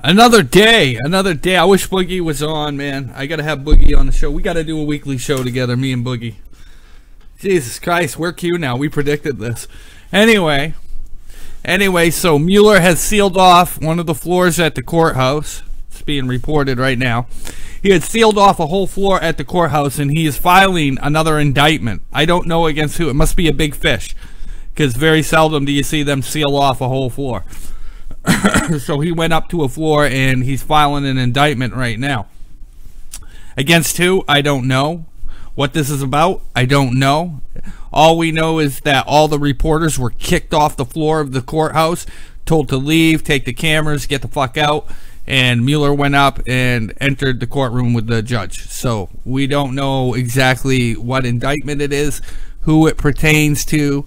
Another day. I wish Boogie was on, man. I gotta have Boogie on the show. We gotta do a weekly show together, me and Boogie. Jesus Christ, we're Q now. We predicted this. Anyway, so Mueller has sealed off one of the floors at the courthouse. It's being reported right now. He had sealed off a whole floor at the courthouse, and he is filing another indictment. I don't know against who. It must be a big fish, because very seldom do you see them seal off a whole floor. So he went up to a floor, and he's filing an indictment right now. Against who? I don't know. What this is about? I don't know. All we know is that all the reporters were kicked off the floor of the courthouse, told to leave, take the cameras, get the fuck out, and Mueller went up and entered the courtroom with the judge. So we don't know exactly what indictment it is, who it pertains to,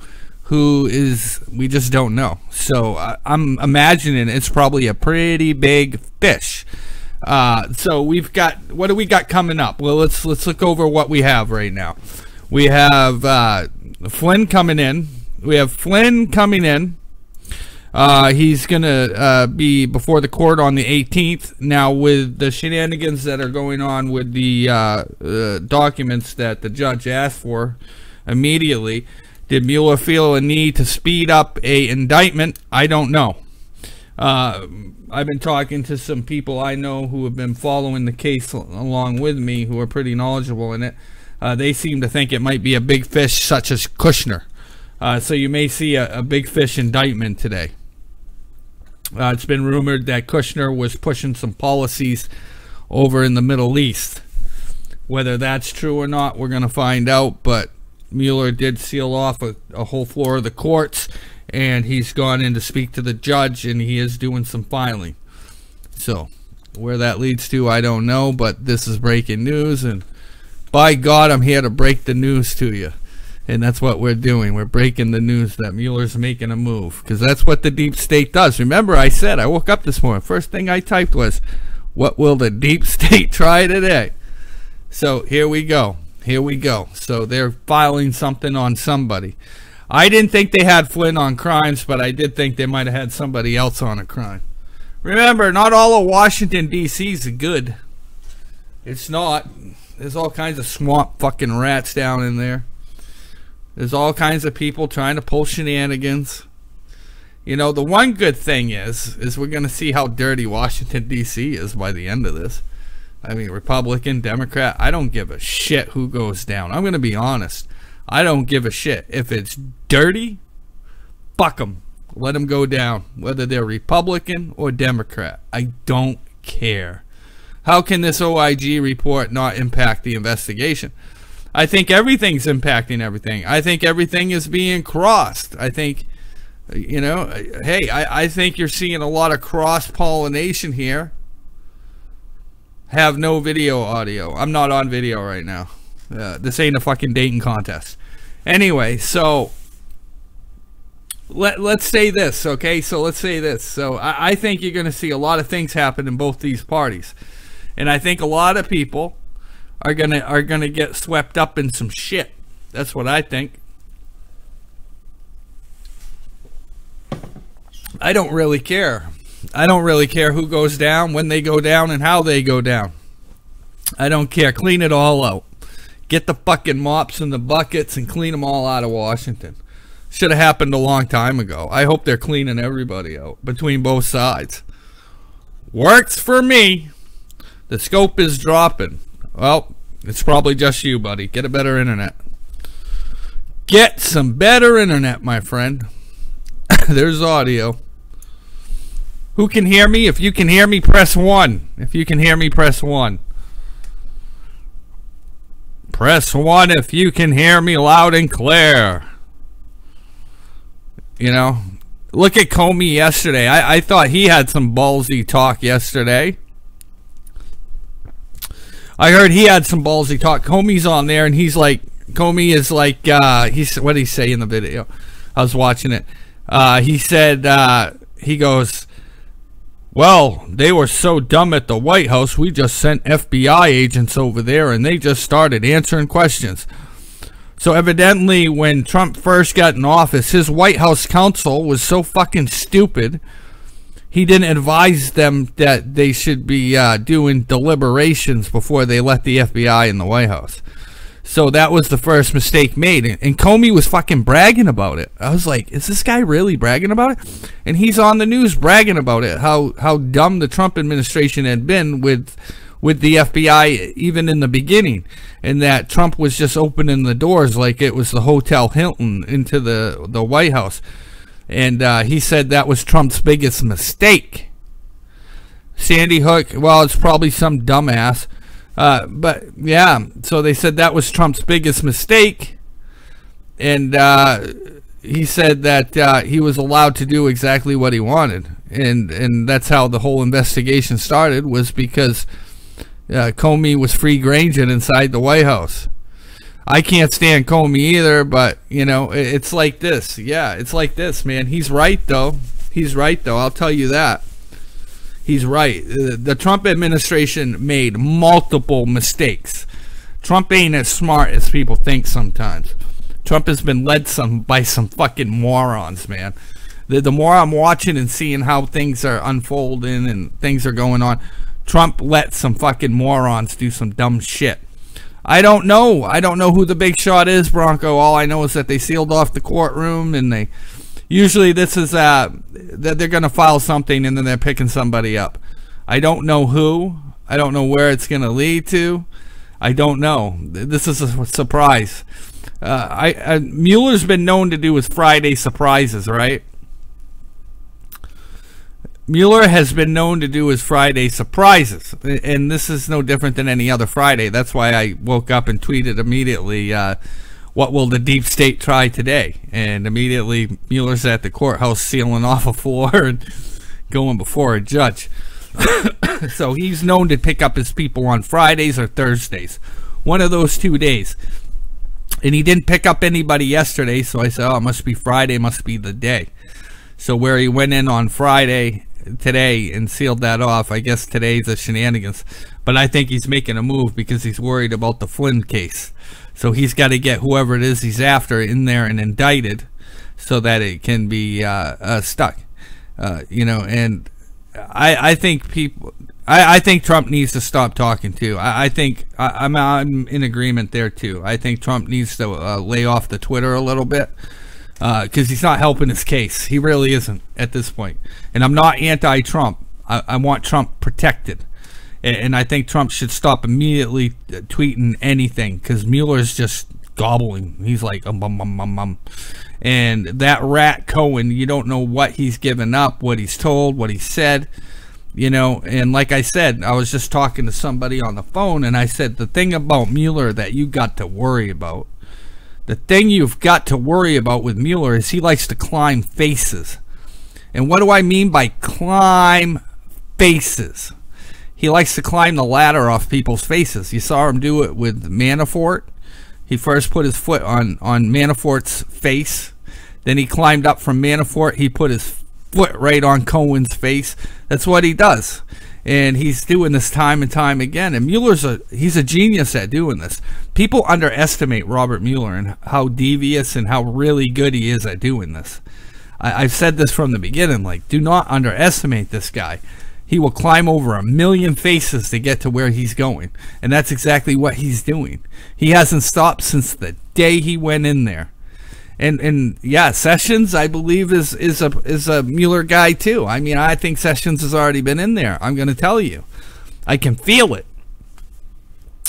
we just don't know. So I'm imagining it's probably a pretty big fish. So we've got, what do we got coming up? Well, let's look over what we have right now. We have Flynn coming in. He's gonna be before the court on the 18th. Now, with the shenanigans that are going on with the documents that the judge asked for immediately, did Mueller feel a need to speed up a indictment? I don't know. I've been talking to some people I know who have been following the case along with me, who are pretty knowledgeable in it. They seem to think it might be a big fish such as Kushner. So you may see a big fish indictment today. It's been rumored that Kushner was pushing some policies over in the Middle East. Whether that's true or not, we're going to find out, but Mueller did seal off a whole floor of the courts, and he's gone in to speak to the judge, and he is doing some filing. So where that leads to, I don't know, but this is breaking news, and by God, I'm here to break the news to you. And that's what we're doing. We're breaking the news that Mueller's making a move, because that's what the deep state does. Remember, I said, I woke up this morning, first thing I typed was, what will the deep state try today? So here we go. So they're filing something on somebody. I didn't think they had Flynn on crimes, but I did think they might have had somebody else on a crime. Remember, not all of Washington, D.C. is good. It's not. There's all kinds of swamp fucking rats down in there. There's all kinds of people trying to pull shenanigans. You know, the one good thing is we're going to see how dirty Washington, D.C. is by the end of this. I mean, Republican, Democrat, I don't give a shit who goes down. I'm going to be honest. I don't give a shit. If it's dirty, fuck them. Let them go down. Whether they're Republican or Democrat. I don't care. How can this OIG report not impact the investigation? I think everything's impacting everything. I think everything is being crossed. I think, you know, hey, I think you're seeing a lot of cross-pollination here. Have no video audio. I'm not on video right now. This ain't a fucking dating contest. Anyway, so let's say this, okay? So let's say this. So I think you're going to see a lot of things happen in both these parties. And I think a lot of people are gonna get swept up in some shit. That's what I think. I don't really care. I don't really care who goes down, when they go down, and how they go down. I don't care. Clean it all out. Get the fucking mops and the buckets and clean them all out of Washington. Should have happened a long time ago. I hope they're cleaning everybody out between both sides. Works for me. The scope is dropping. Well, it's probably just you, buddy. Get a better internet. Get some better internet, my friend. There's audio. Who can hear me? If you can hear me, press 1. If you can hear me, press 1. Press 1 if you can hear me loud and clear. You know, look at Comey yesterday. I thought he had some ballsy talk yesterday. I heard he had some ballsy talk. Comey's on there, and he's like, Comey is like, what did he say in the video? I was watching it. He said, he goes, well, they were so dumb at the White House, we just sent FBI agents over there, and they just started answering questions. So evidently, when Trump first got in office, his White House counsel was so fucking stupid, he didn't advise them that they should be doing deliberations before they let the FBI in the White House. So that was the first mistake made. And Comey was fucking bragging about it. I was like, is this guy really bragging about it? And he's on the news bragging about it, how dumb the Trump administration had been with the FBI even in the beginning, and that Trump was just opening the doors like it was the Hotel Hilton into the White House. And he said that was Trump's biggest mistake. Sandy Hook, well, it's probably some dumbass. But yeah, so they said that was Trump's biggest mistake. And he said that he was allowed to do exactly what he wanted. And that's how the whole investigation started, was because Comey was free-ranging inside the White House. I can't stand Comey either, but, you know, it's like this. Yeah, it's like this, man. He's right, though. He's right, though. I'll tell you that. He's right. The Trump administration made multiple mistakes. Trump ain't as smart as people think sometimes. Trump has been led by some fucking morons, man. The more I'm watching and seeing how things are unfolding and things are going on, Trump let some fucking morons do some dumb shit. I don't know. I don't know who the big shot is, Bronco. All I know is that they sealed off the courtroom, and they usually this is that they're going to file something and then they're picking somebody up. I don't know who. I don't know where it's going to lead to. I don't know. This is a surprise. Mueller's been known to do his Friday surprises, right? Mueller has been known to do his Friday surprises, and this is no different than any other Friday. That's why I woke up and tweeted immediately, what will the deep state try today? And immediately Mueller's at the courthouse sealing off a floor and going before a judge. So he's known to pick up his people on Fridays or Thursdays, one of those 2 days. And he didn't pick up anybody yesterday, so I said, oh, it must be Friday, must be the day. So where he went in on Friday today and sealed that off, I guess today's the shenanigans. But I think he's making a move because he's worried about the Flynn case. So he's got to get whoever it is he's after in there and indicted so that it can be stuck. You know, and I think people, I think Trump needs to stop talking too. I think I'm in agreement there too. I think Trump needs to lay off the Twitter a little bit. Because he's not helping his case. He really isn't at this point. And I'm not anti-Trump. I want Trump protected. And I think Trump should stop immediately tweeting anything, because Mueller's just gobbling. He's like, And that rat Cohen, you don't know what he's given up, what he's told, what he said. You know, and like I said, I was just talking to somebody on the phone, and I said, the thing about Mueller that you got to worry about, the thing you've got to worry about with Mueller is he likes to climb faces. And what do I mean by climb faces? He likes to climb the ladder off people's faces. You saw him do it with Manafort. He first put his foot on Manafort's face. Then he climbed up from Manafort. He put his foot right on Cohen's face. That's what he does. And he's doing this time and time again. And he's a genius at doing this. People underestimate Robert Mueller and how devious and how really good he is at doing this. I've said this from the beginning. Like, do not underestimate this guy. He will climb over 1 million faces to get to where he's going. And that's exactly what he's doing. He hasn't stopped since the day he went in there. And yeah, Sessions, I believe, is a Mueller guy too. I mean, I think Sessions has already been in there. I'm going to tell you, I can feel it,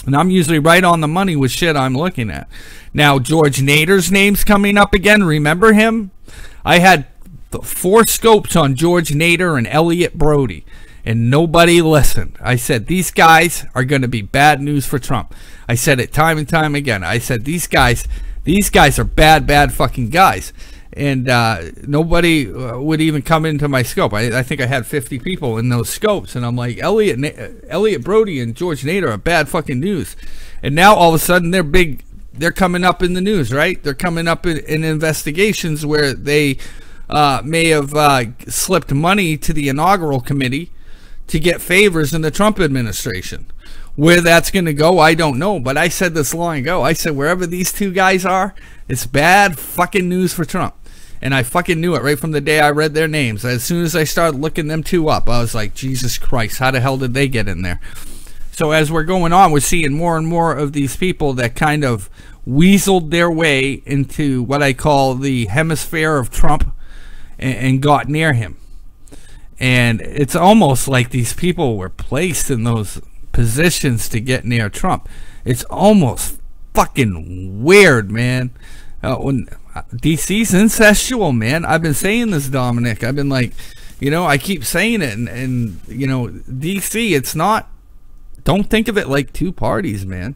and I'm usually right on the money with shit I'm looking at. Now, George Nader's name's coming up again. Remember him? I had 4 scopes on George Nader and Elliot Brody, and nobody listened. I said these guys are going to be bad news for Trump. I said it time and time again. I said these guys are bad fucking guys. And nobody would even come into my scope. I think I had 50 people in those scopes. And I'm like, Elliot Brody and George Nader are bad fucking news. And now all of a sudden they're big. They're coming up in the news, right? They're coming up in investigations where they may have slipped money to the inaugural committee to get favors in the Trump administration. Where that's going to go, I don't know. But I said this long ago. I said wherever these two guys are, it's bad fucking news for Trump. And I fucking knew it right from the day I read their names. As soon as I started looking them two up, I was like, Jesus Christ, how the hell did they get in there? So as we're going on, we're seeing more and more of these people that kind of weaseled their way into what I call the hemisphere of Trump and got near him. And it's almost like these people were placed in those positions to get near Trump. It's almost fucking weird, man. When DC's incestual, man. I've been saying this, Dominic. I've been like, you know, I keep saying it, and you know, DC, it's not, don't think of it like two parties, man.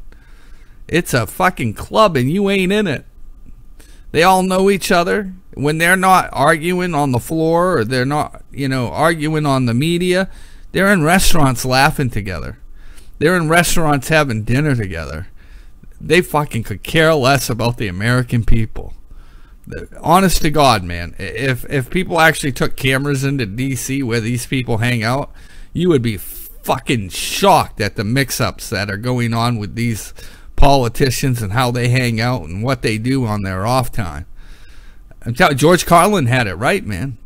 It's a fucking club, and you ain't in it. They all know each other. When they're not arguing on the floor, or they're not, you know, arguing on the media, they're in restaurants laughing together. They're in restaurants having dinner together. They fucking could care less about the American people. Honest to God, man, if people actually took cameras into DC where these people hang out, you would be fucking shocked at the mix-ups that are going on with these politicians and how they hang out and what they do on their off time. I'm telling you, George Carlin had it right, man.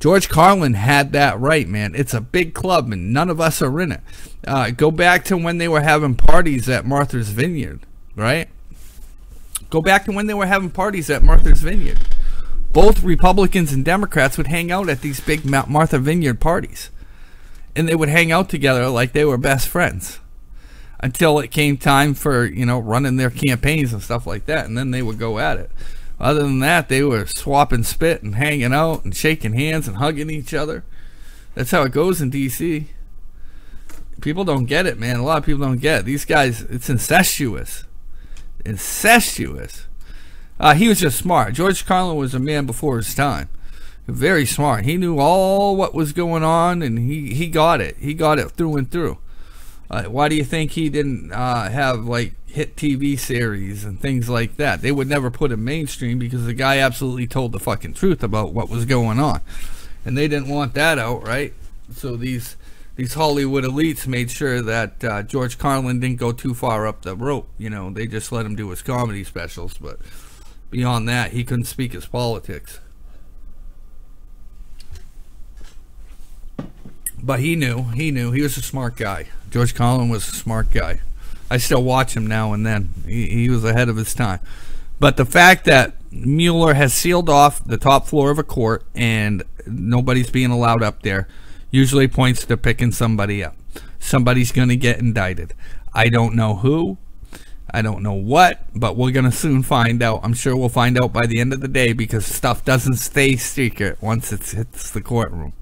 George Carlin had that right, man. It's a big club, and none of us are in it. Go back to when they were having parties at Martha's Vineyard, right? Go back to when they were having parties at Martha's Vineyard. Both Republicans and Democrats would hang out at these big Martha Vineyard parties. And they would hang out together like they were best friends. Until it came time for, you know, running their campaigns and stuff like that. And then they would go at it. Other than that, they were swapping spit and hanging out and shaking hands and hugging each other. That's how it goes in D.C. People don't get it, man. A lot of people don't get it. These guys, it's incestuous. Incestuous. He was just smart. George Carlin was a man before his time. Very smart. He knew all what was going on, and he got it. He got it through and through. Why do you think he didn't have like hit TV series and things like that? They would never put him mainstream because the guy absolutely told the fucking truth about what was going on, and they didn't want that out, right? So these Hollywood elites made sure that George Carlin didn't go too far up the rope. You know, they just let him do his comedy specials, but beyond that, he couldn't speak his politics. But he knew. He was a smart guy. George Carlin was a smart guy. I still watch him now and then. He was ahead of his time. But the fact that Mueller has sealed off the top floor of a court and nobody's being allowed up there usually points to picking somebody up. Somebody's going to get indicted. I don't know who. I don't know what, but we're going to soon find out. I'm sure we'll find out by the end of the day because stuff doesn't stay secret once it hits the courtroom.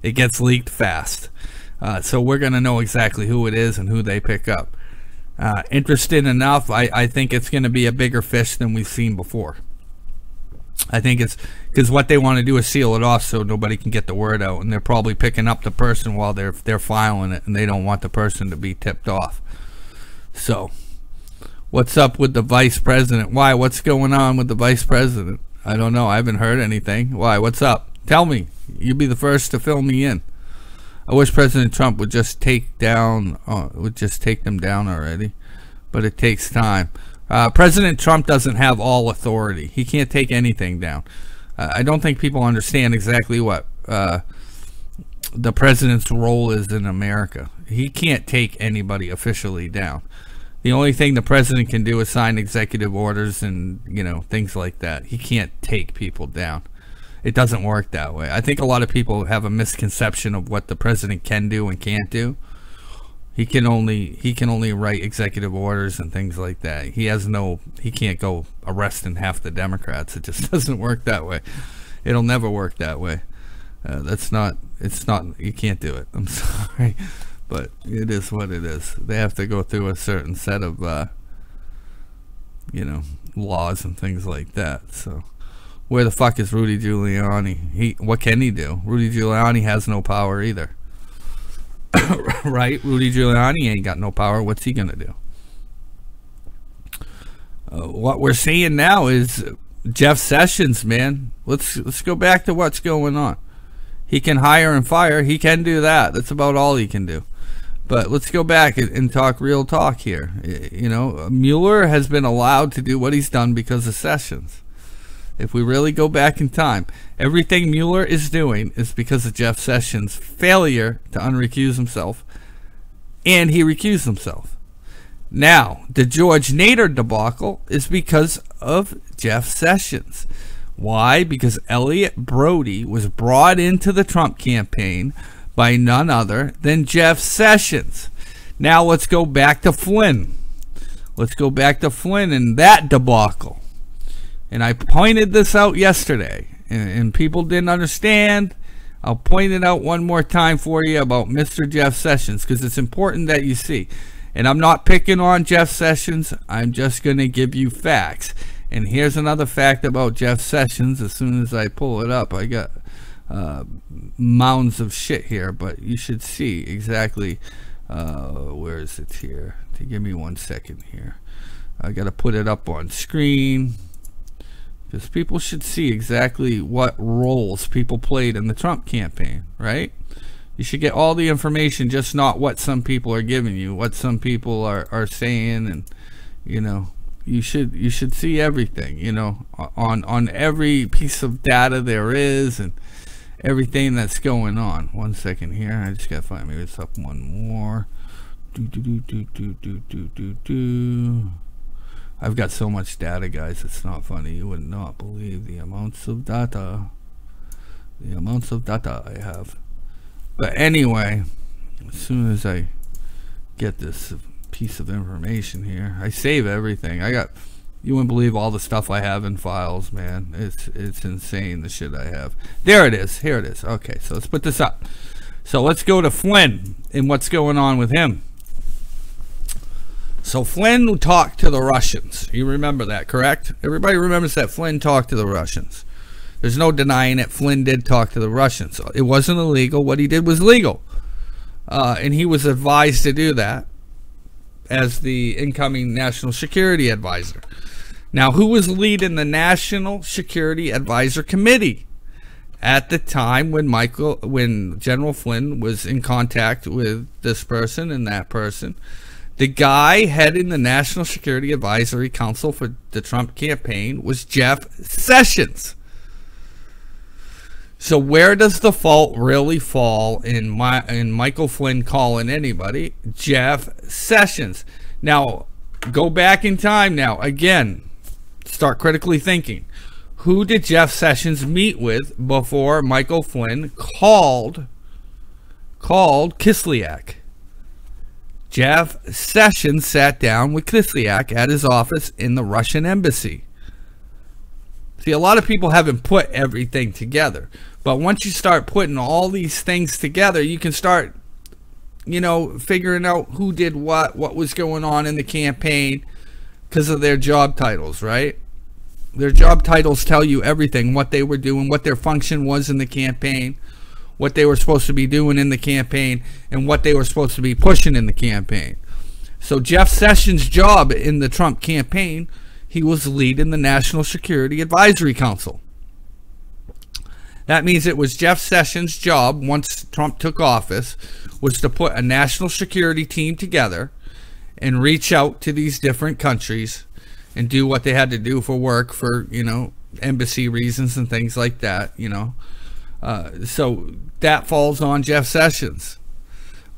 It gets leaked fast. So we're going to know exactly who it is and who they pick up. Interesting enough, I think it's going to be a bigger fish than we've seen before. I think it's because what they want to do is seal it off so nobody can get the word out, and they're probably picking up the person while they're filing it, and they don't want the person to be tipped off. So, what's up with the vice president? Why? What's going on with the vice president? I don't know. I haven't heard anything. Why? What's up? Tell me. You'd be the first to fill me in. I wish President Trump would just take them down already, but it takes time. President Trump doesn't have all authority. He can't take anything down. I don't think people understand exactly what the president's role is in America. He can't take anybody officially down. The only thing the president can do is sign executive orders and, you know, things like that. He can't take people down. It doesn't work that way. I think a lot of people have a misconception of what the president can do and can't do. He can only write executive orders and things like that. He can't go arresting half the Democrats. It just doesn't work that way. It'll never work that way. You can't do it. I'm sorry, but it is what it is. They have to go through a certain set of, laws and things like that. So, where the fuck is Rudy Giuliani? What can he do? Rudy Giuliani has no power either. Right? Rudy Giuliani ain't got no power. What's he gonna do? What we're seeing now is Jeff Sessions, man. Let's go back to what's going on. He can hire and fire. He can do that. That's about all he can do. But let's go back and talk real talk here. You know, Mueller has been allowed to do what he's done because of Sessions. if we really go back in time, everything Mueller is doing is because of Jeff Sessions' failure to unrecuse himself, and he recused himself. Now, the George Nader debacle is because of Jeff Sessions. Why? Because Elliot Brody was brought into the Trump campaign by none other than Jeff Sessions. Now let's go back to Flynn. Let's go back to Flynn and that debacle. And I pointed this out yesterday, and people didn't understand. I'll point it out one more time for you about Mr. Jeff Sessions, because it's important that you see. And I'm not picking on Jeff Sessions. I'm just going to give you facts. And here's another fact about Jeff Sessions. As soon as I pull it up, I got mounds of shit here, but you should see exactly where is it here. Give me 1 second here. I got to put it up on screen, because people should see exactly what roles people played in the Trump campaign, right? You should get all the information, just not what some people are giving you, what some people are saying, and you know, you should see everything, you know, on every piece of data there is, and everything that's going on. 1 second here. I just gotta find, maybe it's up one more. I've got so much data, guys, it's not funny. You would not believe the amounts of data I have. But anyway, as soon as I get this piece of information here, I save everything. You wouldn't believe all the stuff I have in files, man. It's insane, the shit I have. There it is. Here it is. Okay, so let's put this up. So let's go to Flynn and what's going on with him. So Flynn talked to the Russians. You remember that, correct? Everybody remembers that Flynn talked to the Russians. There's no denying it. Flynn did talk to the Russians. It wasn't illegal. What he did was legal. And he was advised to do that as the incoming National Security Advisor. Now, who was leading the National Security Advisor Committee at the time when General Flynn was in contact with this person and that person? The guy heading the National Security Advisory Council for the Trump campaign was Jeff Sessions. So where does the fault really fall in Michael Flynn calling anybody? Jeff Sessions. Now, go back in time now. Again, start critically thinking. Who did Jeff Sessions meet with before Michael Flynn called Kislyak? Jeff Sessions sat down with Kislyak at his office in the Russian embassy. See, a lot of people haven't put everything together. But once you start putting all these things together, you can start, you know, figuring out who did what was going on in the campaign because of their job titles, right? Their job titles tell you everything, what they were doing, what their function was in the campaign, what they were supposed to be doing in the campaign, and what they were supposed to be pushing in the campaign. So Jeff Sessions' job in the Trump campaign, he was leading the National Security Advisory Council. That means it was Jeff Sessions' job, once Trump took office, was to put a national security team together and reach out to these different countries and do what they had to do for work, for, you know, embassy reasons and things like that, you know. So that falls on Jeff Sessions.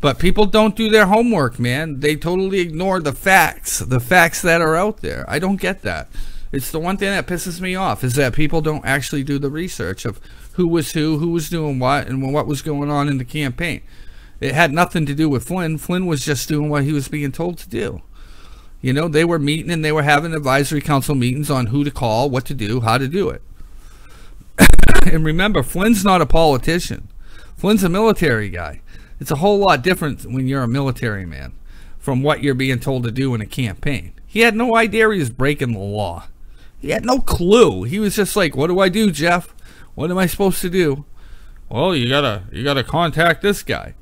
But people don't do their homework, man. They totally ignore the facts that are out there. I don't get that. It's the one thing that pisses me off, is that people don't actually do the research of who was doing what, and what was going on in the campaign. It had nothing to do with Flynn. Flynn was just doing what he was being told to do. You know, they were meeting and they were having advisory council meetings on who to call, what to do, how to do it. And remember, Flynn's not a politician. Flynn's a military guy. It's a whole lot different when you're a military man from what you're being told to do in a campaign. He had no idea he was breaking the law. He had no clue. He was just like, what do I do, Jeff? What am I supposed to do? Well, you gotta contact this guy.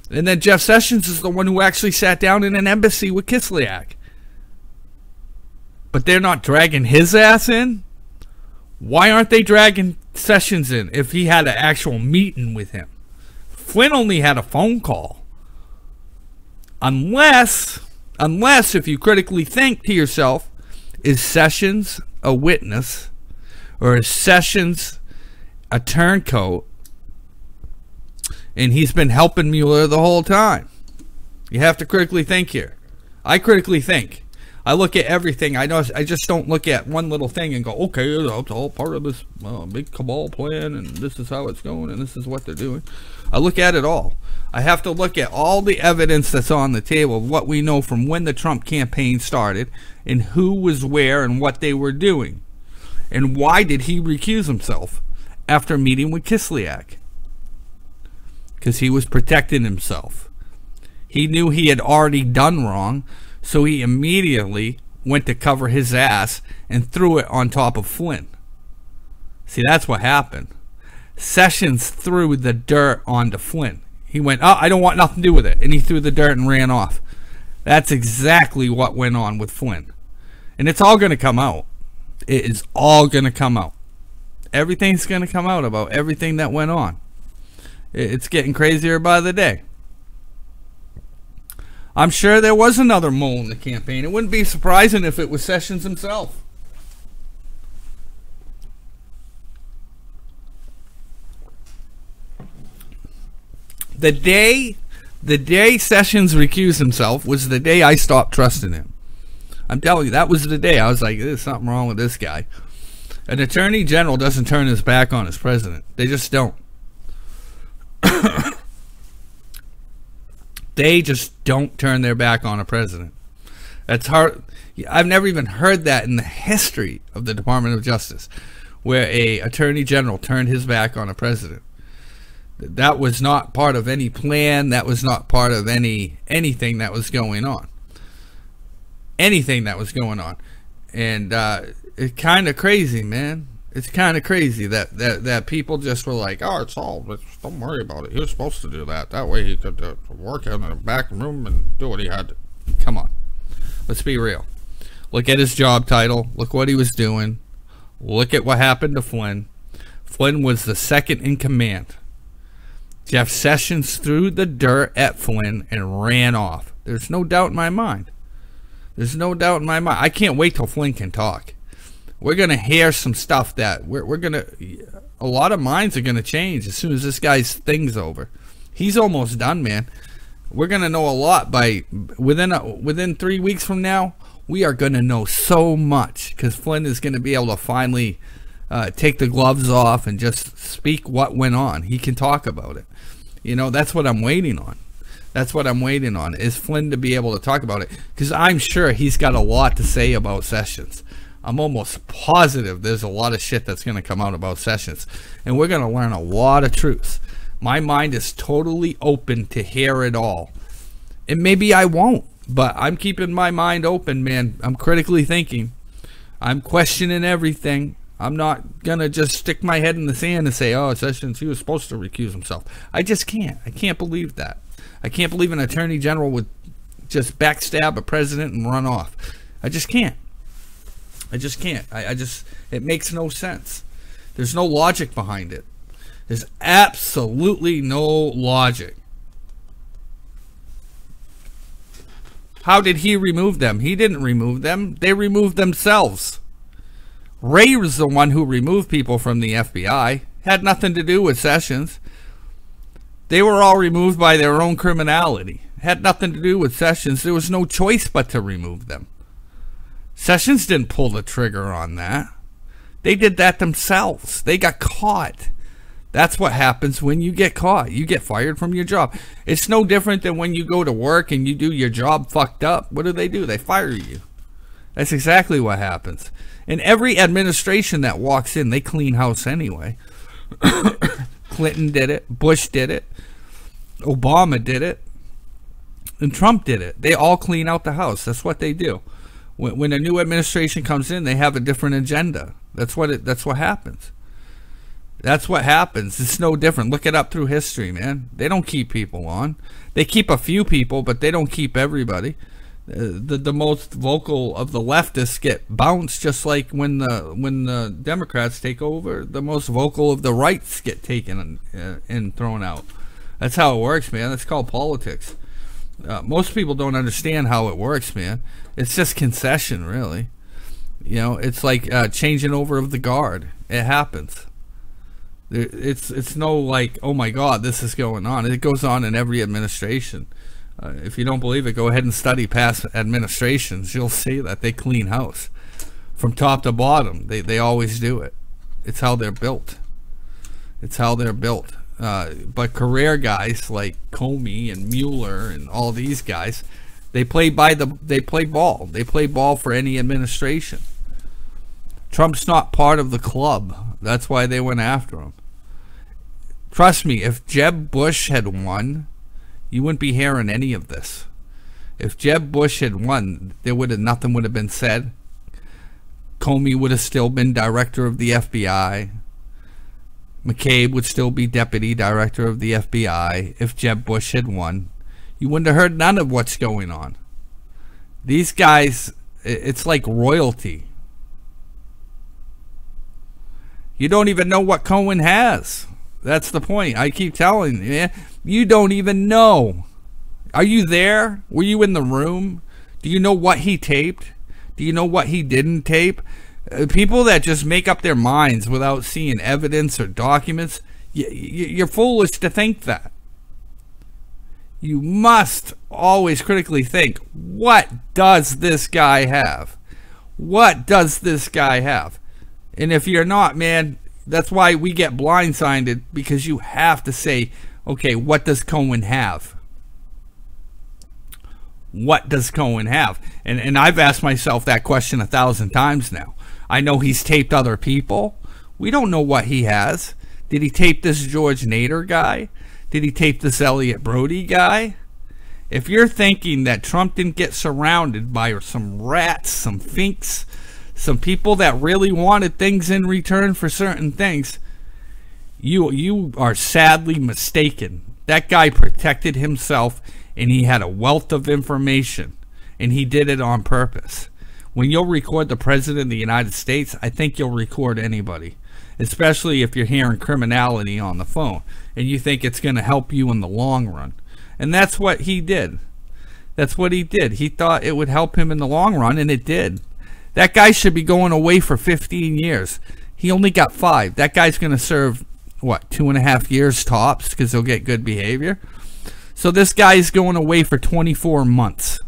And then Jeff Sessions is the one who actually sat down in an embassy with Kislyak. But they're not dragging his ass in? Why aren't they dragging Sessions in if he had an actual meeting with him? Flynn only had a phone call. Unless if you critically think to yourself, is Sessions a witness or is Sessions a turncoat and he's been helping Mueller the whole time? You have to critically think here. I critically think. I look at everything. I just don't look at one little thing and go, okay, it's all part of this big cabal plan, and this is how it's going, and this is what they're doing. I look at it all. I have to look at all the evidence that's on the table, what we know from when the Trump campaign started, and who was where and what they were doing. And why did he recuse himself after meeting with Kislyak? Because he was protecting himself. He knew he had already done wrong, so he immediately went to cover his ass and threw it on top of Flynn. See, that's what happened. Sessions threw the dirt onto Flynn. He went, oh, I don't want nothing to do with it. And he threw the dirt and ran off. That's exactly what went on with Flynn. And it's all going to come out. It is all going to come out. Everything's going to come out about everything that went on. It's getting crazier by the day. I'm sure there was another mole in the campaign. It wouldn't be surprising if it was Sessions himself. The day Sessions recused himself was the day I stopped trusting him. I'm telling you, that was the day I was like, there's something wrong with this guy. An attorney general doesn't turn his back on his president. They just don't. They just don't turn their back on a president. That's hard. I've never even heard that in the history of the Department of Justice, where a attorney general turned his back on a president. That was not part of any plan. That was not part of anything that was going on. Anything that was going on. And it's kind of crazy, man. It's kind of crazy that people just were like, oh, don't worry about it. He was supposed to do that. That way he could work in the back room and do what he had to. Come on. Let's be real. Look at his job title. Look what he was doing. Look at what happened to Flynn. Flynn was the second in command. Jeff Sessions threw the dirt at Flynn and ran off. There's no doubt in my mind. There's no doubt in my mind. I can't wait till Flynn can talk. We're going to hear some stuff that we're going to, a lot of minds are going to change as soon as this guy's thing's over. He's almost done, man. We're going to know a lot by, within 3 weeks from now, we are going to know so much because Flynn is going to be able to finally take the gloves off and just speak what went on. He can talk about it. You know, that's what I'm waiting on. That's what I'm waiting on, is Flynn to be able to talk about it, because I'm sure he's got a lot to say about Sessions. I'm almost positive there's a lot of shit that's going to come out about Sessions, and we're going to learn a lot of truths. My mind is totally open to hear it all, and maybe I won't, but I'm keeping my mind open, man. I'm critically thinking. I'm questioning everything. I'm not going to just stick my head in the sand and say, oh, Sessions, he was supposed to recuse himself. I just can't. I can't believe that. I can't believe an attorney general would just backstab a president and run off. I just can't. I just can't. It makes no sense. There's no logic behind it. There's absolutely no logic. How did he remove them? He didn't remove them. They removed themselves. Ray was the one who removed people from the FBI. Had nothing to do with Sessions. They were all removed by their own criminality. Had nothing to do with Sessions. There was no choice but to remove them. Sessions didn't pull the trigger on that. They did that themselves. They got caught. That's what happens when you get caught. You get fired from your job. It's no different than when you go to work and you do your job fucked up. What do? They fire you. That's exactly what happens. And every administration that walks in, they clean house anyway. Clinton did it. Bush did it. Obama did it. And Trump did it. They all clean out the house. That's what they do. When a new administration comes in, they have a different agenda. That's what happens. That's what happens. It's no different. Look it up through history, man. They don't keep people on. They keep a few people, but they don't keep everybody. The most vocal of the leftists get bounced, just like when the Democrats take over, the most vocal of the rights get taken and thrown out. That's how it works, man. That's called politics. Most people don't understand how it works, man. It's just concession, really. You know, it's like changing over of the guard. It happens. It's no like, oh my God, this is going on. It goes on in every administration. If you don't believe it, go ahead and study past administrations. You'll see that they clean house from top to bottom. They always do it. It's how they're built. It's how they're built. But career guys like Comey and Mueller and all these guys, they play ball. They play ball for any administration. Trump's not part of the club. That's why they went after him. Trust me, if Jeb Bush had won, you wouldn't be hearing any of this. If Jeb Bush had won, nothing would have been said. Comey would have still been director of the FBI. McCabe would still be deputy director of the FBI. If Jeb Bush had won, you wouldn't have heard none of what's going on. These guys, it's like royalty. You don't even know what Cohen has. That's the point. I keep telling you, you don't even know. Are you there? Were you in the room? Do you know what he taped? Do you know what he didn't tape? People that just make up their minds without seeing evidence or documents, you're foolish to think that. You must always critically think, what does this guy have? What does this guy have? And if you're not, man, that's why we get blindsided, because you have to say, okay, what does Cohen have? What does Cohen have? And I've asked myself that question 1,000 times now. I know he's taped other people. We don't know what he has. Did he tape this George Nader guy? Did he tape this Elliot Brody guy? If you're thinking that Trump didn't get surrounded by some rats, some finks, some people that really wanted things in return for certain things, you are sadly mistaken. That guy protected himself, and he had a wealth of information, and he did it on purpose. When you'll record the President of the United States, I think you'll record anybody, especially if you're hearing criminality on the phone, and you think it's going to help you in the long run. And that's what he did. That's what he did. He thought it would help him in the long run, and it did. That guy should be going away for 15 years. He only got 5. That guy's going to serve, what, 2.5 years tops, because he'll get good behavior. So this guy is going away for 24 months.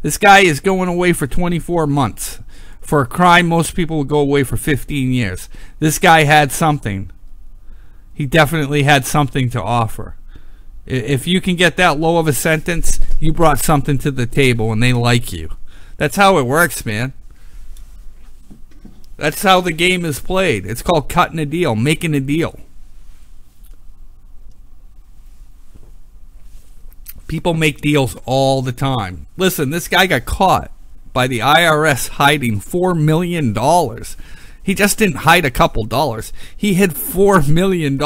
This guy is going away for 24 months. For a crime, most people would go away for 15 years. This guy had something. He definitely had something to offer. If you can get that low of a sentence, you brought something to the table and they like you. That's how it works, man. That's how the game is played. It's called cutting a deal, making a deal. People make deals all the time. Listen, this guy got caught by the IRS hiding $4 million. He just didn't hide a couple dollars. He hid $4 million,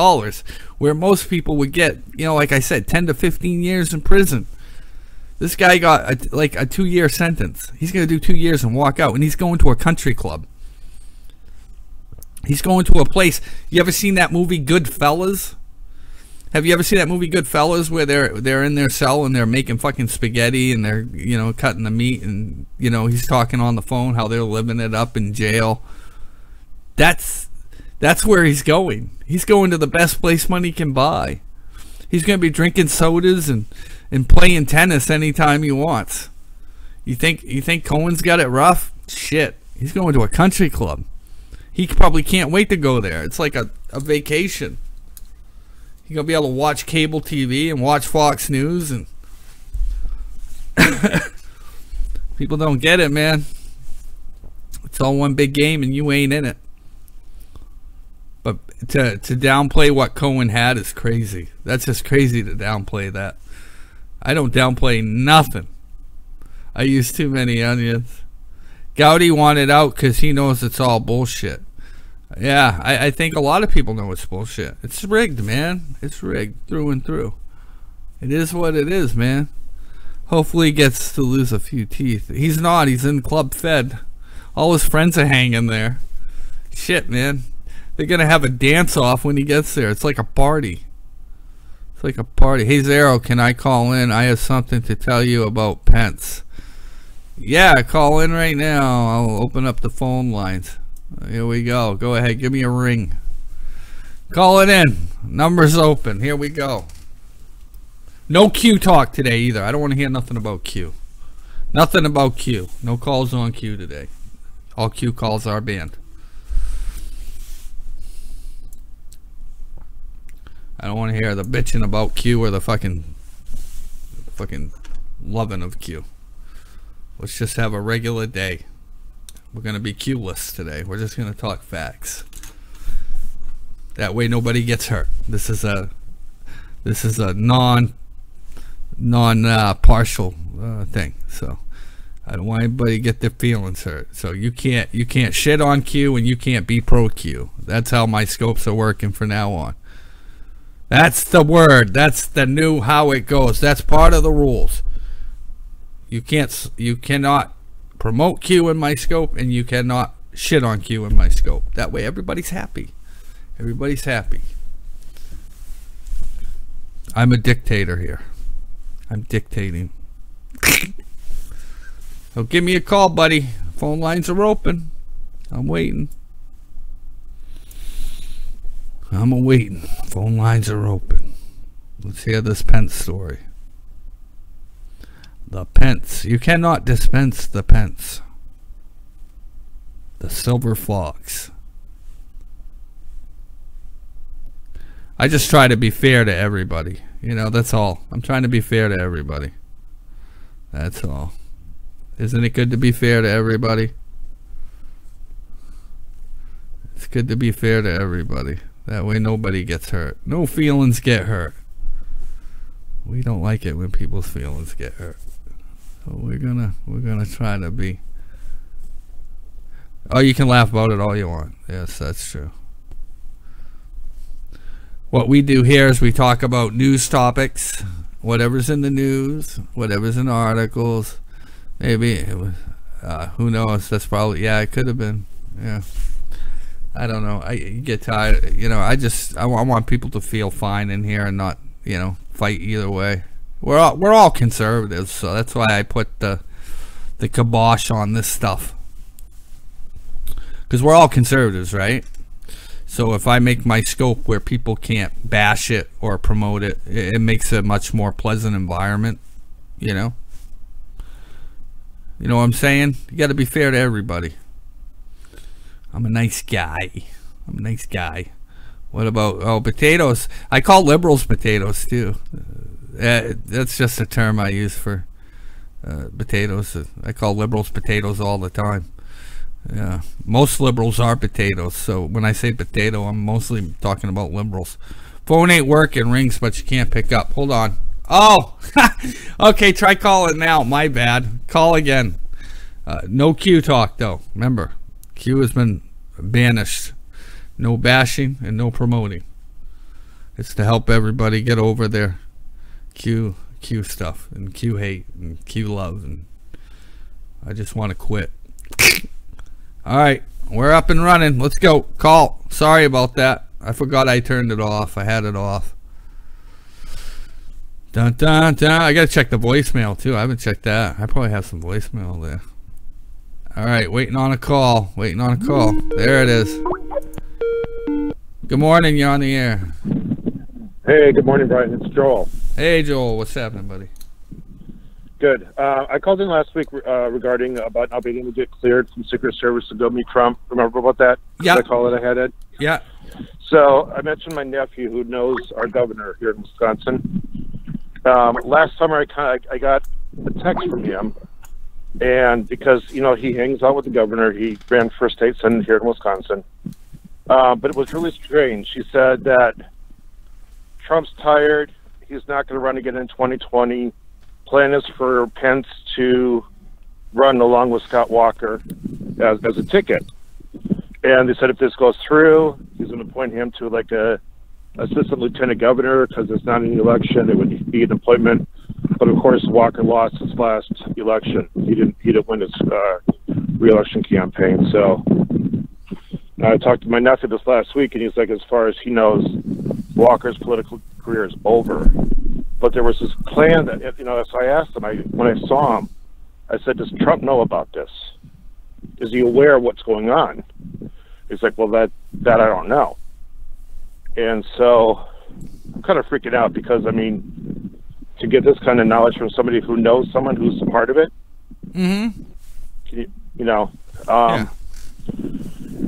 where most people would get, you know, like I said, 10 to 15 years in prison. This guy got a 2-year sentence. He's going to do 2 years and walk out, and he's going to a country club. He's going to a place. You ever seen that movie Goodfellas? Have you ever seen that movie Goodfellas, where they're in their cell and they're making fucking spaghetti and they're, you know, cutting the meat, and, you know, he's talking on the phone how they're living it up in jail. That's where he's going. He's going to the best place money can buy. He's going to be drinking sodas and playing tennis anytime he wants. You think Cohen's got it rough? Shit. He's going to a country club. He probably can't wait to go there. It's like a vacation. You're going to be able to watch cable TV and watch Fox News, and people don't get it, man. It's all one big game and you ain't in it. But to downplay what Cohen had is crazy. That's just crazy to downplay that. I don't downplay nothing. I use too many onions. Gowdy wanted out because he knows it's all bullshit. Yeah, I think a lot of people know it's bullshit. It's rigged, man. It's rigged through and through. It is what it is, man. Hopefully he gets to lose a few teeth. He's not. He's in Club Fed. All his friends are hanging there. Shit, man. They're going to have a dance-off when he gets there. It's like a party. It's like a party. Hey, Zero, can I call in? I have something to tell you about Pence. Yeah, call in right now. I'll open up the phone lines. Here we go. Go ahead, give me a ring. Call it in. Number's open. Here we go. No Q talk today either. I don't want to hear nothing about Q. Nothing about Q. No calls on Q today. All Q calls are banned. I don't want to hear the bitching about Q or the fucking loving of Q. Let's just have a regular day. We're going to be Q-less today. We're just going to talk facts. That way nobody gets hurt. This is a non-partial thing. So I don't want anybody to get their feelings hurt. So you can't shit on Q and you can't be pro Q. That's how my scopes are working from now on. That's the word. That's the new how it goes. That's part of the rules. You cannot promote Q in my scope, and you cannot shit on Q in my scope. That way everybody's happy. Everybody's happy. I'm a dictator here. I'm dictating. So give me a call, buddy. Phone lines are open. I'm waiting. I'm waiting. Phone lines are open. Let's hear this Pence story. The Pence. You cannot dispense the Pence. The silver fox. I just try to be fair to everybody. You know, that's all. I'm trying to be fair to everybody. That's all. Isn't it good to be fair to everybody? It's good to be fair to everybody. That way nobody gets hurt. No feelings get hurt. We don't like it when people's feelings get hurt. So we're gonna try to be. Oh, you can laugh about it all you want. Yes, that's true. What we do here is we talk about news topics, whatever's in the news, whatever's in articles. Maybe it was, who knows? That's probably, yeah, it could have been. Yeah, I don't know. I get tired. You know, I want people to feel fine in here and not, you know, fight either way. We're all conservatives, so that's why I put the kibosh on this stuff. Because we're all conservatives, right? So if I make my scope where people can't bash it or promote it, it makes a much more pleasant environment, you know? You know what I'm saying? You got to be fair to everybody. I'm a nice guy. I'm a nice guy. What about, oh, potatoes? I call liberals potatoes, too. That's just a term I use for potatoes. I call liberals potatoes all the time. Yeah, most liberals are potatoes. So when I say potato, I'm mostly talking about liberals. Phone ain't working, rings, but you can't pick up. Hold on. Oh, okay. Try calling now. My bad. Call again. No Q talk though. Remember, Q has been banished. No bashing and no promoting. It's to help everybody get over their Q stuff and Q hate and Q love, and I just want to quit. All right, we're up and running. Let's go. Call. Sorry about that. I forgot I turned it off. I had it off. Dun dun dun. I gotta check the voicemail too. I haven't checked that. I probably have some voicemail there. All right, waiting on a call. Waiting on a call. There it is. Good morning. You're on the air. Hey, good morning, Brian. It's Joel. Hey, Joel. What's happening, buddy? Good. I called in last week regarding about not being able to get cleared from Secret Service to go meet Trump. Remember about that? Yeah. That call that I had, Ed? Yeah. So I mentioned my nephew who knows our governor here in Wisconsin. Last summer, I got a text from him, and because, you know, he hangs out with the governor, he ran for state senate here in Wisconsin. But it was really strange. He said that Trump's tired. He's not going to run again in 2020. Plan is for Pence to run along with Scott Walker as a ticket. And they said if this goes through, he's going to appoint him to like a assistant lieutenant governor because it's not an election. It would be an appointment. But of course, Walker lost his last election. He didn't win his re-election campaign. So I talked to my nephew this last week, and he's like, as far as he knows, Walker's political career is over. But there was this plan that, you know, so I asked him, when I saw him, I said, does Trump know about this? Is he aware of what's going on? He's like, well, that I don't know. And so I'm kind of freaking out because, I mean, to get this kind of knowledge from somebody who knows someone who's a part of it, you know, yeah.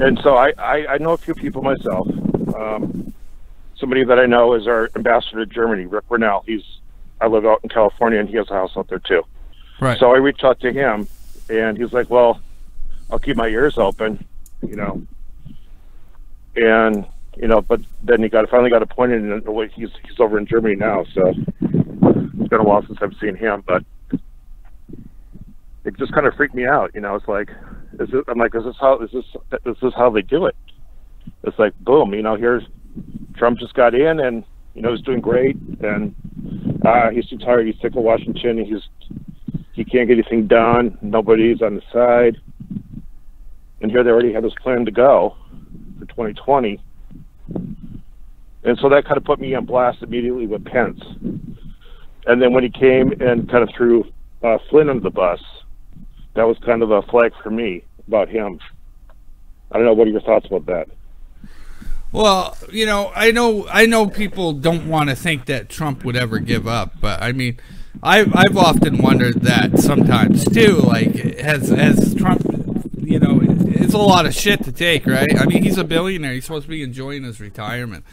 And so I know a few people myself. Somebody that I know is our ambassador to Germany, Rick Rennell. I live out in California, and he has a house out there too. Right. So I reached out to him, and he's like, well, I'll keep my ears open, you know. And, you know, but then he finally got appointed, and he's over in Germany now, so it's been a while since I've seen him, but it just kind of freaked me out, you know. It's like, is this how they do it? It's like, boom, you know, here's Trump just got in, and, you know, he's doing great, and he's too tired, he's sick of Washington, he can't get anything done, nobody's on the side, and here they already have this plan to go for 2020, and so that kind of put me on blast immediately with Pence. And then when he came and kind of threw Flynn under the bus, that was kind of a flag for me about him. I don't know, what are your thoughts about that? Well, you know, I know people don't want to think that Trump would ever give up, but I mean, I've often wondered that sometimes too. Like, has Trump, you know, it's a lot of shit to take, right? I mean, he's a billionaire. He's supposed to be enjoying his retirement,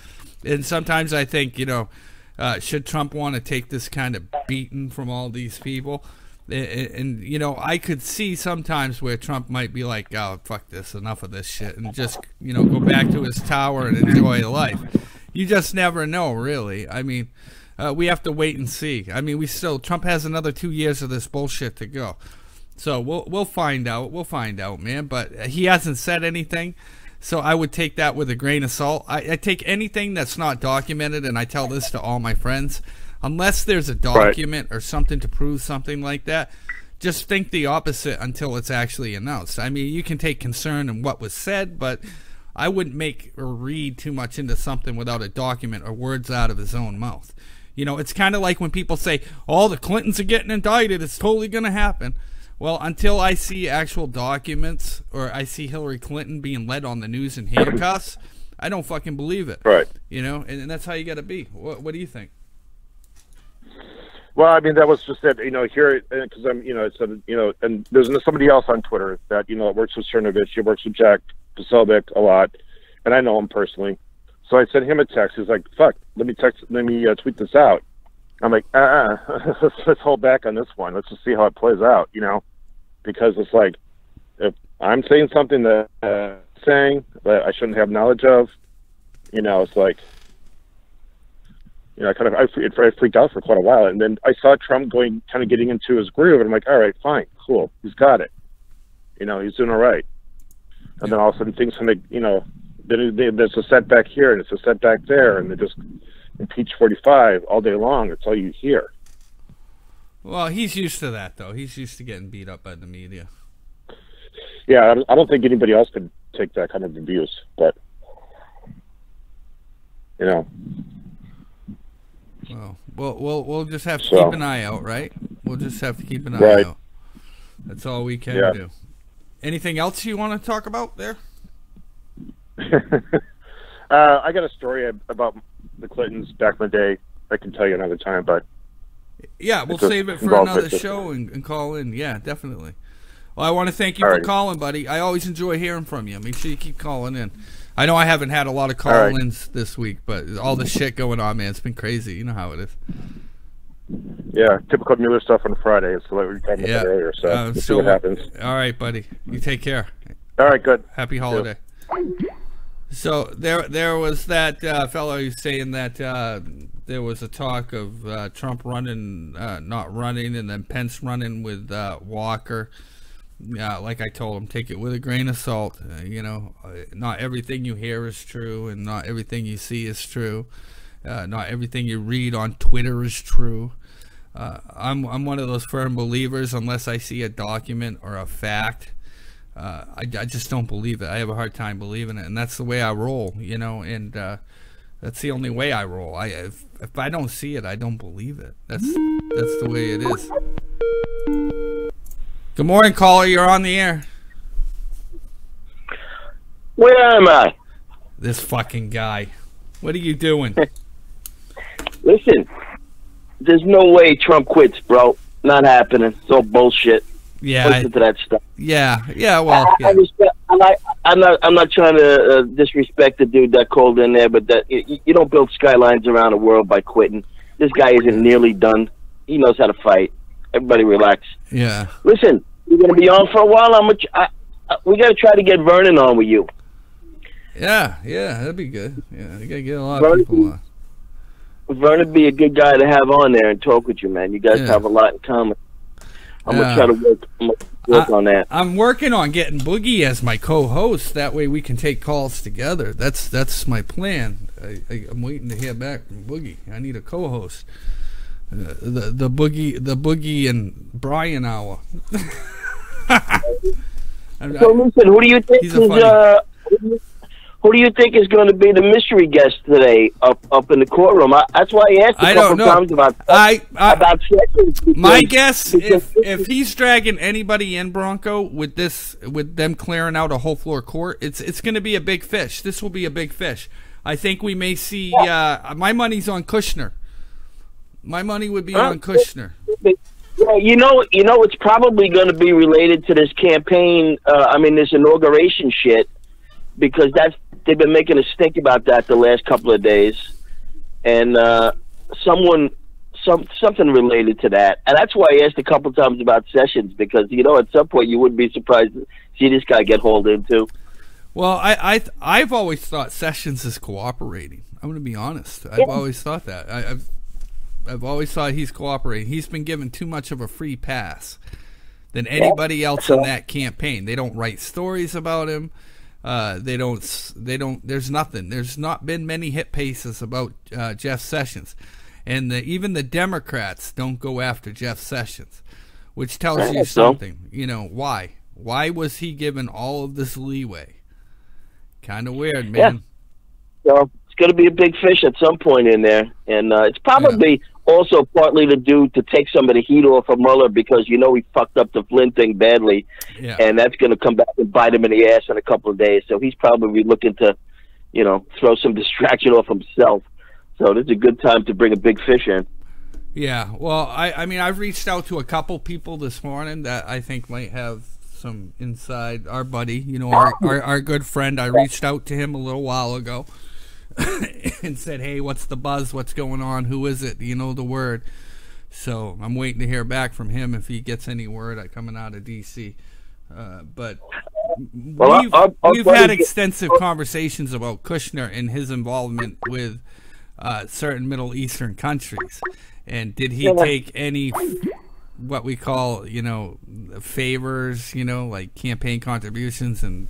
and sometimes I think, you know, should Trump want to take this kind of beating from all these people? And you know, I could see sometimes where Trump might be like, oh, fuck this, enough of this shit, and just, you know, go back to his tower and enjoy life. You just never know, really. I mean, we have to wait and see. I mean, Trump has another 2 years of this bullshit to go. So we'll find out. We'll find out, man. But he hasn't said anything, so I would take that with a grain of salt. I take anything that's not documented, and I tell this to all my friends. Unless there's a document or something to prove something like that, just think the opposite until it's actually announced. I mean, you can take concern in what was said, but I wouldn't make or read too much into something without a document or words out of his own mouth. You know, it's kind of like when people say, oh, the Clintons are getting indicted, it's totally going to happen. Well, until I see actual documents or I see Hillary Clinton being led on the news in handcuffs, I don't fucking believe it. Right. You know, and that's how you got to be. What do you think? Well, I mean, that was just it, you know, here, because I'm, you know, it's, you know, and there's somebody else on Twitter that, you know, works with Cernovich. He works with Jack Posobiec a lot, and I know him personally. So I sent him a text. He's like, fuck, let me tweet this out. I'm like, let's hold back on this one. Let's just see how it plays out, you know, because it's like, if I'm saying something that I shouldn't have knowledge of, you know, it's like, you know, I freaked out for quite a while, and then I saw Trump kind of getting into his groove, and I'm like, all right, fine, cool, he's got it, you know, he's doing all right. And then all of a sudden things kind of, you know, there's a setback here and it's a setback there, and they just impeach 45 all day long. That's all you hear. Well, he's used to that, though. He's used to getting beat up by the media. Yeah, I don't think anybody else could take that kind of abuse, but, you know. Well, we'll just have to keep an eye out, right? We'll just have to keep an eye out. That's all we can do. Anything else you want to talk about there? I got a story about the Clintons back in the day. I can tell you another time, but yeah, we'll save it for another show and call in. Yeah, definitely. Well, I want to thank you for calling, buddy. I always enjoy hearing from you. Make sure you keep calling in. I know I haven't had a lot of call-ins this week, but all the shit going on, man, it's been crazy. You know how it is. Yeah, typical Mueller stuff on Friday. It's like we were talking about earlier, so we'll see what happens. All right, buddy. You take care. All right, good. Happy holiday. So there was that fellow who's saying that there was a talk of Trump running, not running, and then Pence running with Walker. Yeah, like I told him, take it with a grain of salt. You know, not everything you hear is true, and not everything you see is true. Not everything you read on Twitter is true. I'm one of those firm believers. Unless I see a document or a fact, I just don't believe it. I have a hard time believing it, and that's the way I roll. You know, and that's the only way I roll. If I don't see it, I don't believe it. That's the way it is. Good morning, caller. You're on the air. Where am I? This fucking guy. What are you doing? Listen, there's no way Trump quits, bro. Not happening. It's all bullshit. Yeah. Listen to that stuff. Yeah. Well. I respect. I'm not trying to disrespect the dude that called in there, but that you don't build skylines around the world by quitting. This guy isn't nearly done. He knows how to fight. Everybody relax. Yeah. Listen, you're gonna be on for a while. We gotta try to get Vernon on with you. Yeah, that'd be good. Yeah, you gotta get a lot of people on. Vernon would be a good guy to have on there and talk with you, man. You guys have a lot in common. I'm gonna try to work on that. I'm working on getting Boogie as my co-host. That way we can take calls together. That's my plan. I'm waiting to hear back from Boogie. I need a co-host. The Boogie and Brian hour. So listen, who do you think who do you think is going to be the mystery guest today up in the courtroom? That's why I asked a couple times about Sessions. My guess, if he's dragging anybody in, Bronco, with them clearing out a whole floor court, it's going to be a big fish. This will be a big fish. I think we may see. My money's on Kushner. My money would be on Kushner. Yeah, you know, it's probably going to be related to this campaign. This inauguration shit, because they've been making a stink about that the last couple of days, and something related to that, and that's why I asked a couple times about Sessions, because at some point you wouldn't be surprised to see this guy get hauled into. Well, I've always thought Sessions is cooperating. I'm going to be honest. I've always thought that. I've always thought he's cooperating. He's been given too much of a free pass than anybody else in that campaign. They don't write stories about him. They don't. There's nothing. There's not been many hit pieces about Jeff Sessions, and even the Democrats don't go after Jeff Sessions, which tells you something. Why? Why was he given all of this leeway? Kind of weird, man. Yeah. So it's going to be a big fish at some point in there, and it's probably also partly to take some of the heat off of Mueller, because he fucked up the Flynn thing badly, and that's going to come back and bite him in the ass in a couple of days. So he's probably looking to, throw some distraction off himself. So this is a good time to bring a big fish in. Yeah, well, I've reached out to a couple people this morning that I think might have some inside. Our buddy, our good friend, I reached out to him a little while ago and said, hey, what's the buzz? What's going on? Who is it? The word. So I'm waiting to hear back from him if he gets any word coming out of D.C. But we've had extensive conversations about Kushner and his involvement with certain Middle Eastern countries. And did he take any what we call, favors, like campaign contributions, and,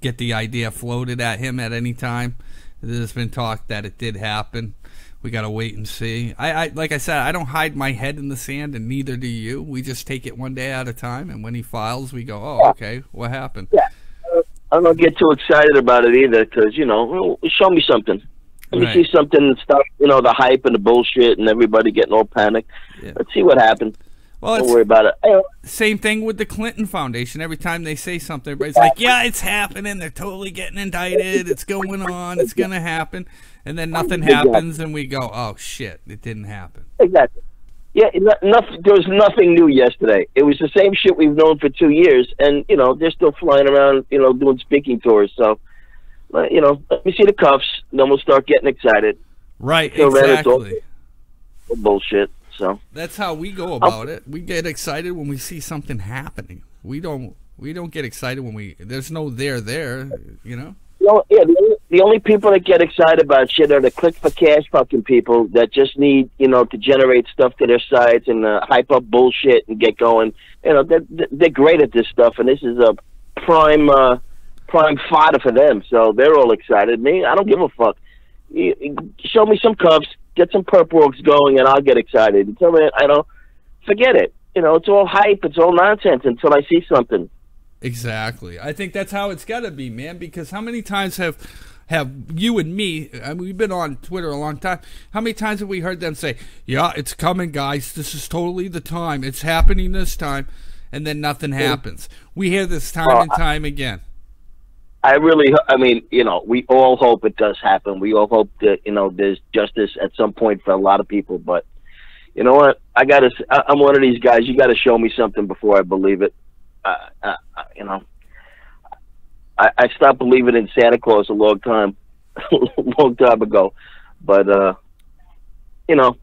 get the idea floated at him at any time? There's been talk that it did happen. We got to wait and see. I like I said, I don't hide my head in the sand, and neither do you. We just take it one day at a time, and when he files, we go, oh, okay, what happened? Yeah, I don't get too excited about it either, because, show me something. Let me see something and stop, the hype and the bullshit and everybody getting all panicked. Yeah. Let's see what happens. Well, don't worry about it. Same thing with the Clinton Foundation. Every time they say something, everybody's like, yeah, it's happening. They're totally getting indicted. It's going on. It's going to happen. And then nothing happens, and we go, oh, shit, it didn't happen. Exactly. Yeah, there was nothing new yesterday. It was the same shit we've known for 2 years, and, they're still flying around, doing speaking tours. So, let me see the cuffs, and then we'll start getting excited. Right, exactly. It's all bullshit. So that's how we go about it. We get excited when we see something happening. We don't get excited when there's no there, the only people that get excited about shit are the click for cash fucking people that just need, to generate stuff to their sites and hype up bullshit and get going. They're great at this stuff, and this is a prime fodder for them. So they're all excited. Me, I don't give a fuck. Show me some cuffs. Get some perp works going, and I'll get excited. Until then, forget it. It's all hype. It's all nonsense until I see something. Exactly. I think that's how it's got to be, man, because how many times have you and me, I mean, we've been on Twitter a long time, how many times have we heard them say, yeah, it's coming, guys, this is totally the time, it's happening this time, and then nothing happens. We hear this time and time again. I mean, you know, we all hope it does happen. We all hope that, you know, there's justice at some point for a lot of people. But you know what? I'm one of these guys. You got to show me something before I believe it. You know, I stopped believing in Santa Claus a long time ago. But, you know,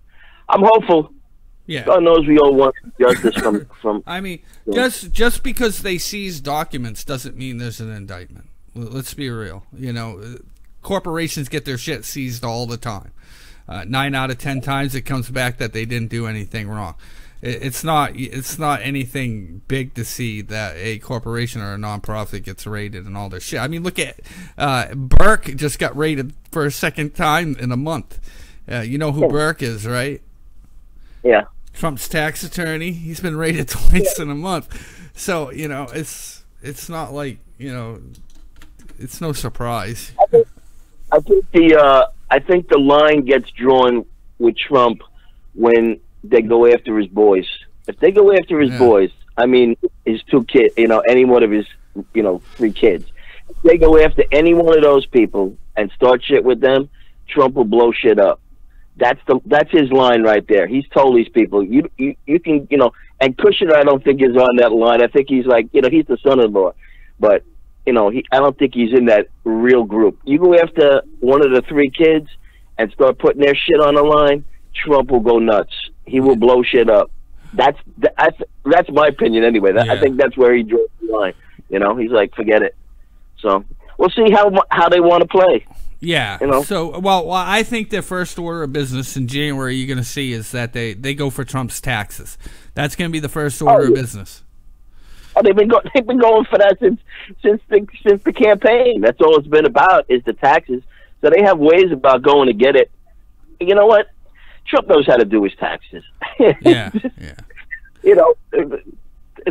I'm hopeful. Yeah. God knows we all want justice from I mean, just because they seize documents doesn't mean there's an indictment. Let's be real. You know, corporations get their shit seized all the time. 9 out of 10 times it comes back that they didn't do anything wrong. It's not anything big to see that a corporation or a nonprofit gets raided and all their shit. I mean, look at Burke just got raided for a second time in a month. You know who Burke is, right? Yeah. Trump's tax attorney. He's been raided twice in a month. So, you know, it's not like, you know, it's no surprise. I think the line gets drawn with Trump when they go after his boys. If they go after his boys, I mean, his 2 kids, you know, any one of his, you know, 3 kids. If they go after any one of those people and start shit with them, Trump will blow shit up. That's his line right there. He's told these people, you can, you know, and Kushner I don't think is on that line. I think he's like, you know, he's the son-in-law. But, you know, I don't think he's in that real group. You go after one of the 3 kids and start putting their shit on the line, Trump will go nuts. He will blow shit up. That's my opinion anyway. I think that's where he draws the line. You know, he's like, forget it. So we'll see how they want to play. Yeah. You know? So, well, I think their first order of business in January you're going to see is that they go for Trump's taxes. That's going to be the first order of business. Oh, they've been going for that since the campaign. That's all it's been about is the taxes. So they have ways about going to get it. You know what? Trump knows how to do his taxes. Yeah. You know,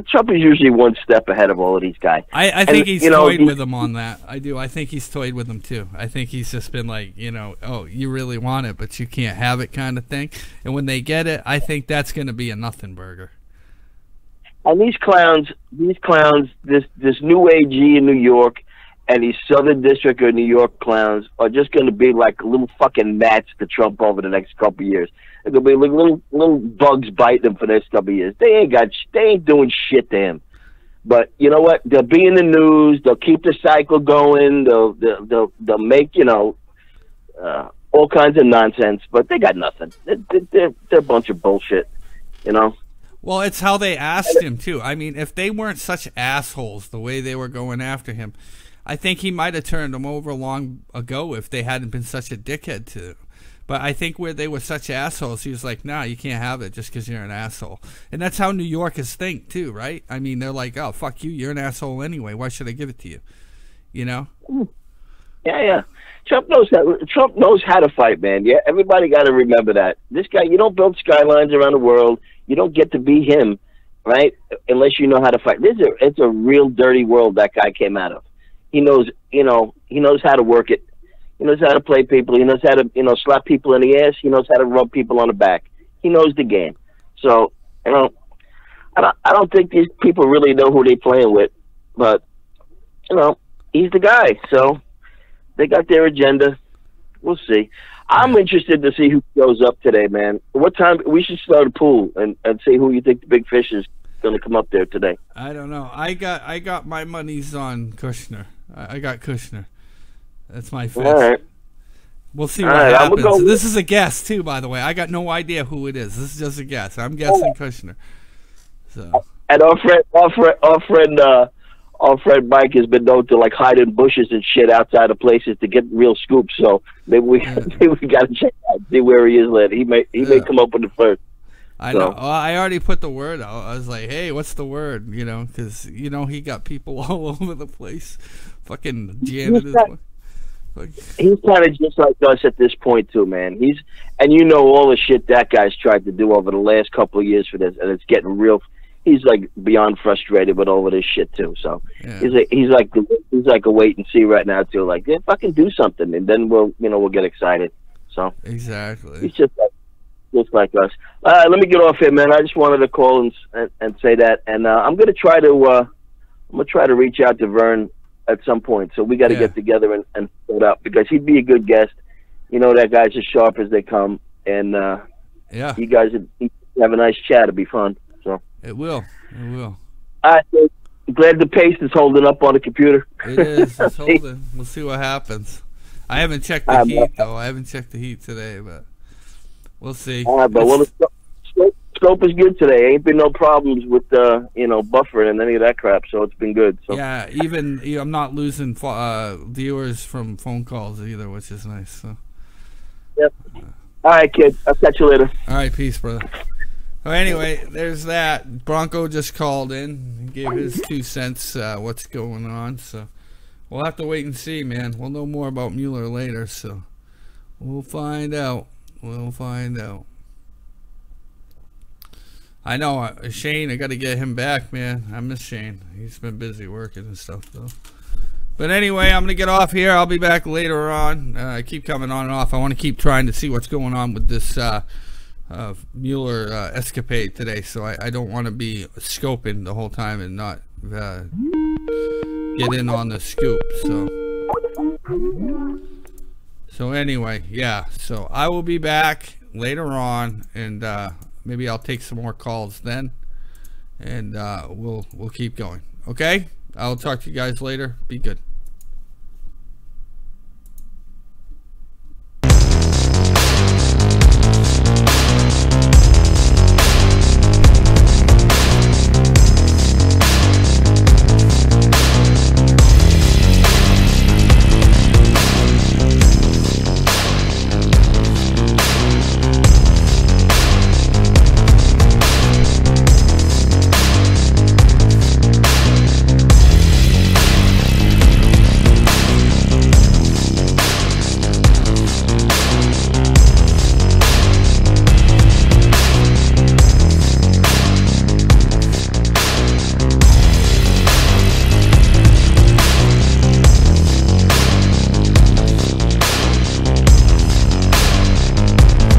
Trump is usually one step ahead of all of these guys. I think he's toyed with them on that. I do. I think he's toyed with them too. I think he's just been like, you know, oh, you really want it, but you can't have it kind of thing. And when they get it, I think that's going to be a nothing burger. And these clowns, this new AG in New York and these Southern District of New York clowns are just going to be like little fucking gnats to Trump over the next couple of years. They're going to be like little bugs biting them for the next couple of years. They ain't doing shit to him. But you know what? They'll be in the news. They'll keep the cycle going. They'll make, you know, all kinds of nonsense. But they got nothing. They're a bunch of bullshit. You know. Well, it's how they asked him too. I mean, if they weren't such assholes the way they were going after him, I think he might have turned them over long ago if they hadn't been such a dickhead to him. But I think where they were such assholes, he was like, nah, you can't have it just because you're an asshole. And that's how New Yorkers think too, right? I mean, they're like, oh, fuck you, you're an asshole anyway. Why should I give it to you? You know? Yeah. Trump knows how to fight, man. Yeah, everybody got to remember that. This guy, you don't build skylines around the world. You don't get to be him, right? Unless you know how to fight. It's a real dirty world that guy came out of. He knows, you know, he knows how to work it. He knows how to play people. He knows how to, you know, slap people in the ass. He knows how to rub people on the back. He knows the game. So, you know, I don't think these people really know who they're playing with. But, you know, he's the guy. So they got their agenda. We'll see. I'm interested to see who shows up today, man. What time? We should start a pool and see who you think the big fish is going to come up there today. I don't know. I got my money's on Kushner. I got Kushner. That's my fish. All right. We'll see what happens. This is a guess too, by the way. I got no idea who it is. This is just a guess. I'm guessing Kushner. So. And our friend Mike has been known to like hide in bushes and shit outside of places to get real scoops. So maybe we got to check out, see where he is later. He may come up with the first. I know. Well, I already put the word out. I was like, hey, what's the word? You know, because you know he got people all over the place. Fucking janitors. He's kind of just like us at this point too, man. And you know all the shit that guy's tried to do over the last couple of years for this, and it's getting real. he's like beyond frustrated with all of this shit too. So Yeah. he's like a wait and see right now too. Like, yeah, fucking do something, and then we'll get excited. So Exactly. he's just like us. Let me get off here, man. I just wanted to call and say that, and I'm gonna try to reach out to Vern at some point. So we got to get together and put up, because he'd be a good guest. You know, that guy's as sharp as they come, and you guys would have a nice chat. It'd be fun. So it will. All right, so I'm glad the paste is holding up on the computer. It is. It's holding. We'll see what happens. I haven't checked the heat though. I haven't checked the heat today, but we'll see. All right, but the scope is good today. Ain't been no problems with buffering and any of that crap, so it's been good. So. Yeah, even I'm not losing viewers from phone calls either, which is nice. So. Yep. All right, kid. I'll catch you later. All right, peace, brother. Well, anyway, there's that. Bronco just called in. He gave his 2 cents what's going on. So we'll have to wait and see, man. We'll know more about Mueller later, so we'll find out. We'll find out. I know, Shane, I got to get him back, man. I miss Shane. He's been busy working and stuff, though. But anyway, I'm going to get off here. I'll be back later on. I keep coming on and off. I want to keep trying to see what's going on with this Mueller escapade today, so I don't want to be scoping the whole time and not get in on the scoop. So anyway, yeah, so I will be back later on, and maybe I'll take some more calls then, and we'll keep going. Okay, I'll talk to you guys later. Be good.